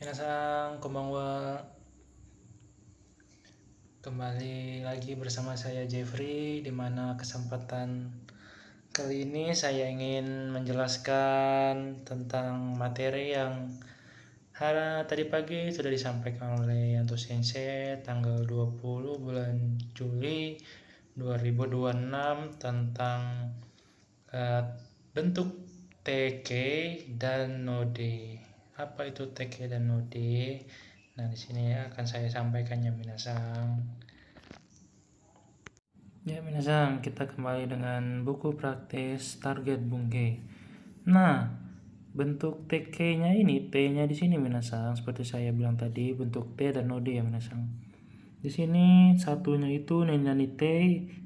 Minasan, konbanwa. Kembali lagi bersama saya Jeffrey, di mana kesempatan kali ini saya ingin menjelaskan tentang materi yang tadi pagi sudah disampaikan oleh Yanto Sensei tanggal 20 bulan Juli 2026 tentang bentuk TK dan node. Apa itu TK dan node? Nah, di sini akan saya sampaikannya minasang. Ya, minasang, kita kembali dengan buku praktis target bungke. Nah, bentuk TK-nya ini, T-nya di sini minasang, seperti saya bilang tadi, bentuk T dan node ya minasang. Di sini satunya itu nani T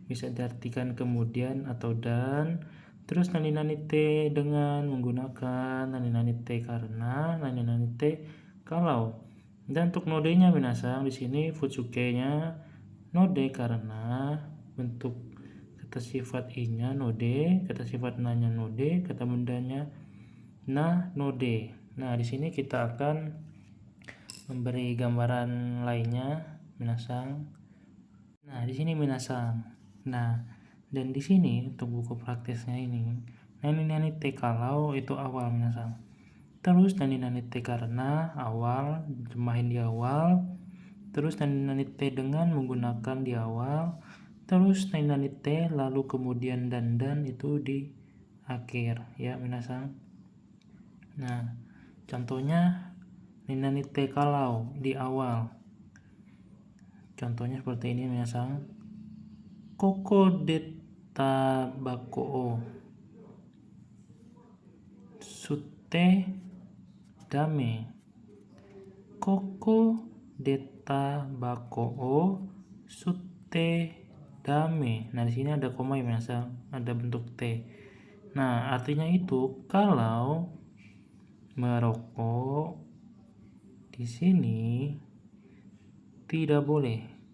bisa diartikan kemudian atau dan. Terus nani T dengan menggunakan nani T karena, nani T kalau. Dan untuk nodenya minasang di sini Futsuke-nya node karena bentuk kata sifat i-nya node, kata sifat na-nya node, kata bendanya nah node. Nah, di sini kita akan memberi gambaran lainnya minasang. Nah, di sini minasang. Nah, dan di sini untuk buku praktisnya ini, nani T kalau itu awal minasang. Terus nani T karena awal, jemahin di awal. Terus nani T dengan menggunakan di awal. Terus nani T lalu kemudian dan itu di akhir ya minasang. Nah, contohnya nani T kalau di awal. Contohnya seperti ini minasang. Koko deta bako o sute dame. Koko deta bako o sute dame. Nah, di sini ada koma ya minasang, ada bentuk T. Nah, artinya itu kalau merokok di sini tidak boleh.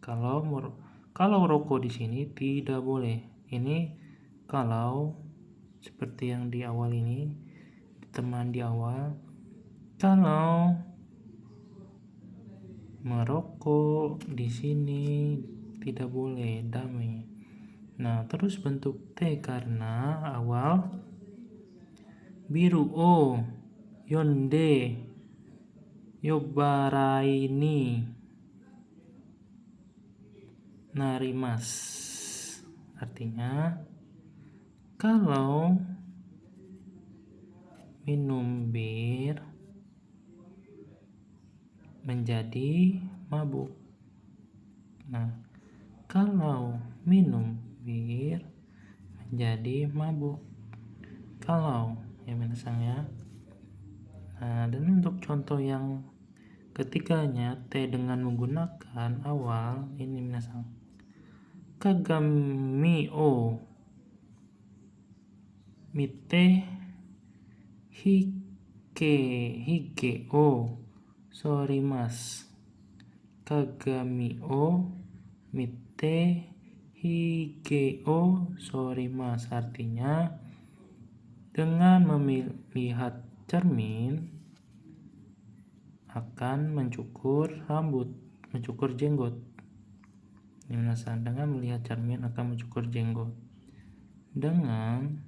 Kalau rokok di sini tidak boleh. Ini kalau seperti yang di awal ini, teman di awal, kalau merokok di sini tidak boleh, damai. Nah, terus bentuk T karena awal biru o yonde yobaraini narimas. Artinya kalau minum bir menjadi mabuk. Nah, kalau minum bir menjadi mabuk. Kalau ya minasang ya. Nah, dan untuk contoh yang ketiganya T dengan menggunakan awal ini minasang. Kagami o mite hige o sorimasu. Kagami o mite hige o sorimasu. Artinya dengan melihat cermin akan mencukur rambut, mencukur jenggot. Dengan melihat cermin akan mencukur jenggot. Dengan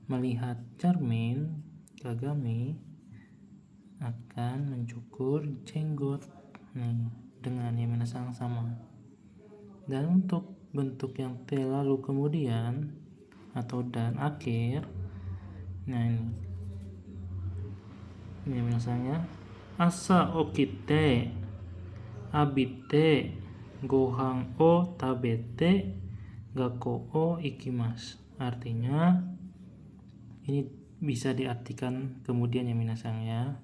melihat cermin, kagami akan mencukur jenggot. Nih, dengan yang minasang sama. Dan untuk bentuk yang T lalu kemudian atau dan akhir, nah ini minasangnya asa okite abite gohan o tabete gakko o ikimasu. Artinya ini bisa diartikan kemudian ya minasang ya.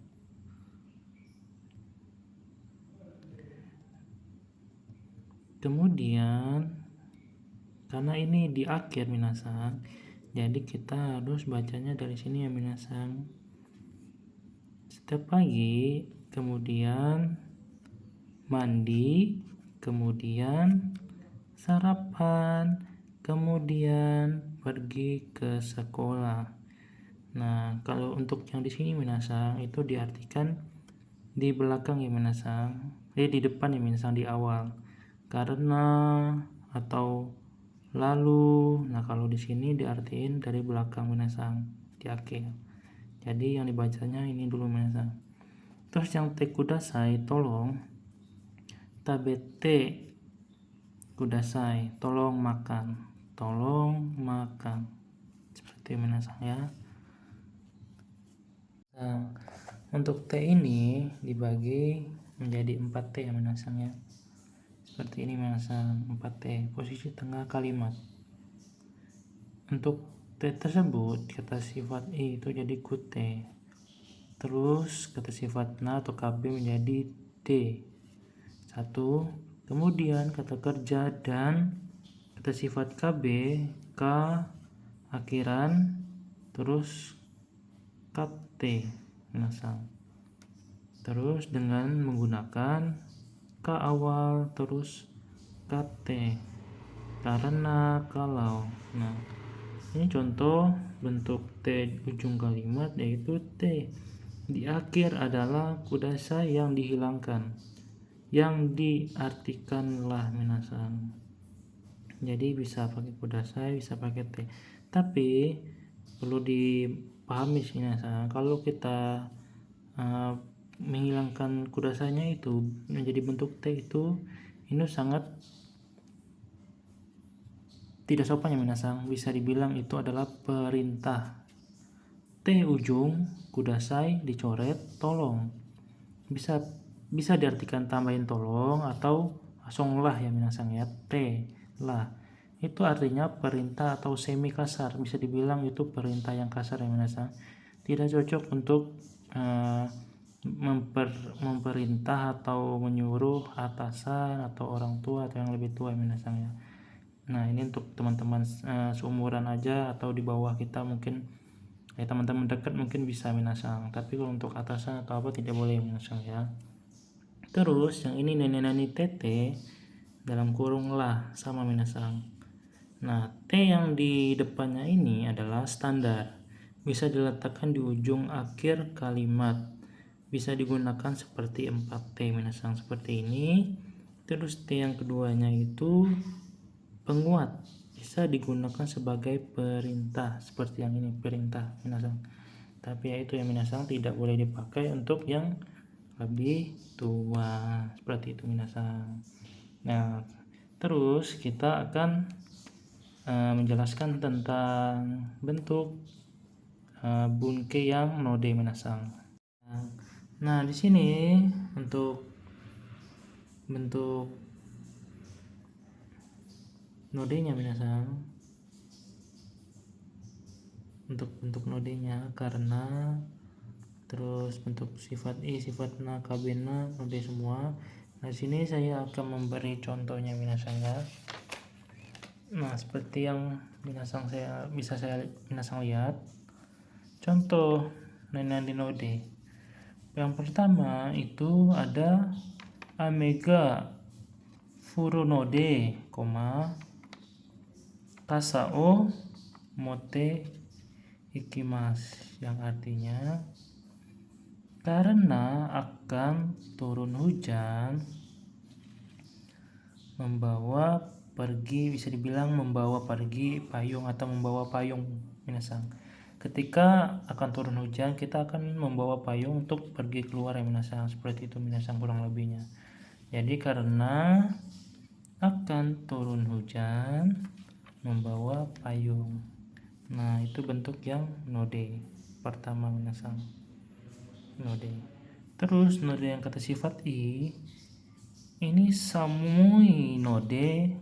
Kemudian karena ini di akhir minasang, jadi kita harus bacanya dari sini ya minasang. Setiap pagi, kemudian mandi, kemudian sarapan, kemudian pergi ke sekolah. Nah, kalau untuk yang di sini minasang itu diartikan di belakang ya minasang, di depan ya minasang, di awal. Karena atau lalu. Nah, kalau di sini diartiin dari belakang minasang, di akhir. Jadi yang dibacanya ini dulu minasang. Terus yang te kudasai, tolong. Tabete kudasai, tolong makan. Tolong makan. Seperti minasang ya. Nah, untuk T ini dibagi menjadi 4 T ya minasang ya. Seperti ini minasang, 4 T, posisi tengah kalimat. Untuk T tersebut, kata sifat I itu jadi kute. Terus kata sifat na atau KB menjadi D. 1. Kemudian kata kerja dan kata sifat KB, K akhiran, terus KT minasang. Terus dengan menggunakan K awal terus KT, karena, kalau. Nah, ini contoh bentuk T ujung kalimat, yaitu T di akhir adalah kudasai yang dihilangkan, yang diartikanlah minasang. Jadi bisa pakai kudasai, bisa pakai T. Tapi perlu dipahami sih minasang, kalau kita menghilangkan kudasanya itu menjadi bentuk T itu, ini sangat tidak sopan ya minasang. Bisa dibilang itu adalah perintah. T ujung kudasai dicoret tolong. Bisa diartikan tambahin tolong atau langsung lah ya minasang ya. T lah itu artinya perintah atau semi kasar. Bisa dibilang itu perintah yang kasar ya minasang. Tidak cocok untuk memerintah atau menyuruh atasan atau orang tua atau yang lebih tua minasang ya. Nah, ini untuk teman-teman seumuran aja atau di bawah kita, mungkin ya teman-teman dekat mungkin bisa minasang, tapi kalau untuk atasan atau apa tidak boleh minasang ya. Terus yang ini neni tete dalam kurung lah sama minasang. Nah, T yang di depannya ini adalah standar, bisa diletakkan di ujung akhir kalimat, bisa digunakan seperti 4T minasang, seperti ini. Terus T yang keduanya itu penguat, bisa digunakan sebagai perintah, seperti yang ini perintah minasang. Tapi ya itu ya minasang, tidak boleh dipakai untuk yang lebih tua, seperti itu minasang. Nah, terus kita akan menjelaskan tentang bentuk bunke yang node minasang. Nah, di sini untuk bentuk nodenya minasang, untuk bentuk nodenya karena, terus bentuk sifat I, sifat na, kabena, node semua. Nah, sini saya akan memberi contohnya minasang ya. Nah, seperti yang minasang saya minasang lihat contoh di node. Yang pertama itu ada Amega Furonode, Kasao Mote Ikimas, yang artinya karena akan turun hujan membawa pergi, bisa dibilang membawa pergi payung atau membawa payung minasang. Ketika akan turun hujan, kita akan membawa payung untuk pergi keluar ya minasang, seperti itu minasang kurang lebihnya. Jadi karena akan turun hujan membawa payung. Nah, itu bentuk yang node pertama minasang, node. Terus node yang kata sifat I ini samui node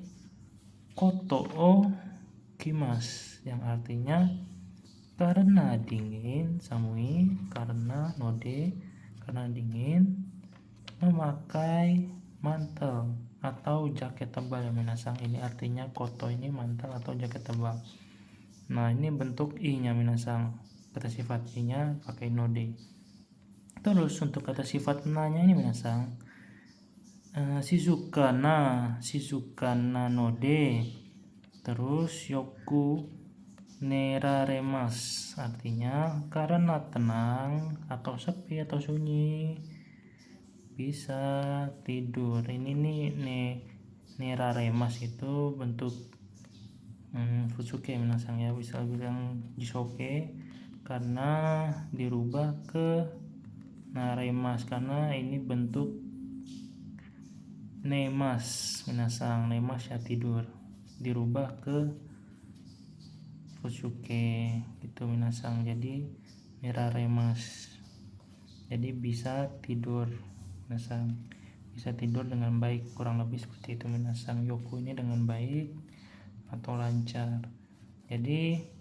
koto o kimas, yang artinya karena dingin, samui karena node, karena dingin memakai mantel atau jaket tebal ya minasang. Ini artinya koto ini mantel atau jaket tebal. Nah, ini bentuk I nya minasang, kata sifat I nya pakai node. Terus untuk kata sifat na nya ini minasang, shizukana node, terus yoku neraremas, artinya karena tenang atau sepi atau sunyi bisa tidur. Ini nih neraremas itu bentuk Fusuke minasang ya, bisa bilang Jisoke karena dirubah ke naremas karena ini bentuk nemas minasang, nemas ya tidur, dirubah ke Fusuke gitu minasang, jadi neraremas, jadi bisa tidur minasang, bisa tidur dengan baik, kurang lebih seperti itu minasang. Yoku ini dengan baik atau lancar. Jadi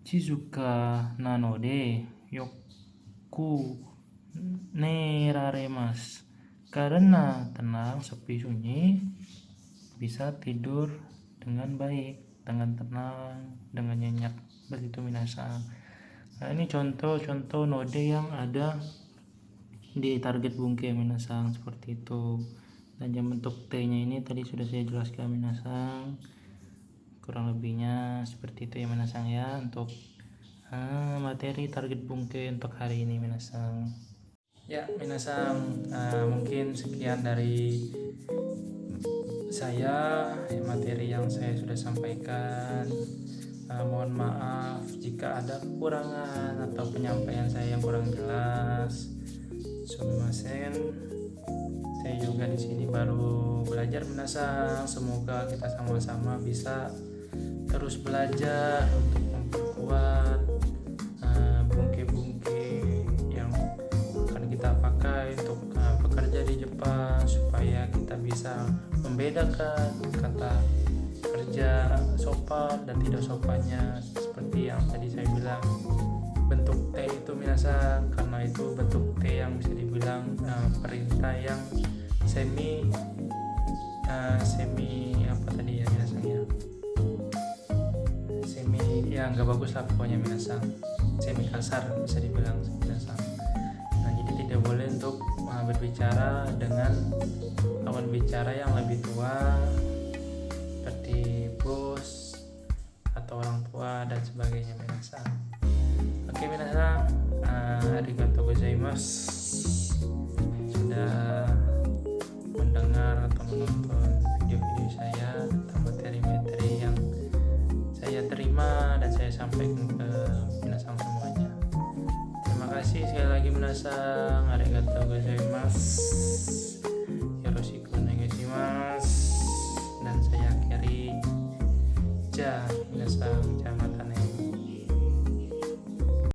Shizuka nanode yoku neraremas, karena tenang, sepi, sunyi, bisa tidur dengan baik, dengan tenang, dengan nyenyak, begitu minasang. Nah, ini contoh-contoh node yang ada di target bungke minasang, seperti itu. Dan yang bentuk T nya ini tadi sudah saya jelaskan minasang, kurang lebihnya seperti itu ya minasang ya, untuk materi target bungke untuk hari ini minasang. Ya minasang, mungkin sekian dari saya materi yang saya sudah sampaikan. Mohon maaf jika ada kekurangan atau penyampaian saya yang kurang jelas. Sumimasen. Saya juga di sini baru belajar minasang. Semoga kita sama-sama bisa terus belajar untuk memperkuat bungke-bungke yang akan kita pakai untuk bekerja di Jepang, supaya kita bisa membedakan kata kerja sopan dan tidak sopannya, seperti yang tadi saya bilang bentuk T itu minasang, karena itu bentuk T yang bisa dibilang perintah yang semi apa tadi ya minasang ya, semi ya nggak bagus lah pokoknya minasang, semi kasar bisa dibilang minasang. Nah jadi tidak boleh untuk berbicara dengan lawan bicara yang lebih tua seperti bos atau orang tua dan sebagainya minasang. Oke minasang, arigatou gozaimasu sudah mendengar atau menonton video-video saya tentang materi-materi yang saya terima dan saya sampaikan ke minasang semuanya. Terima kasih sekali lagi minasang, arigatou gozaimasu, yoroshiku onegaishimasu, dan saya akhiri ja minasang.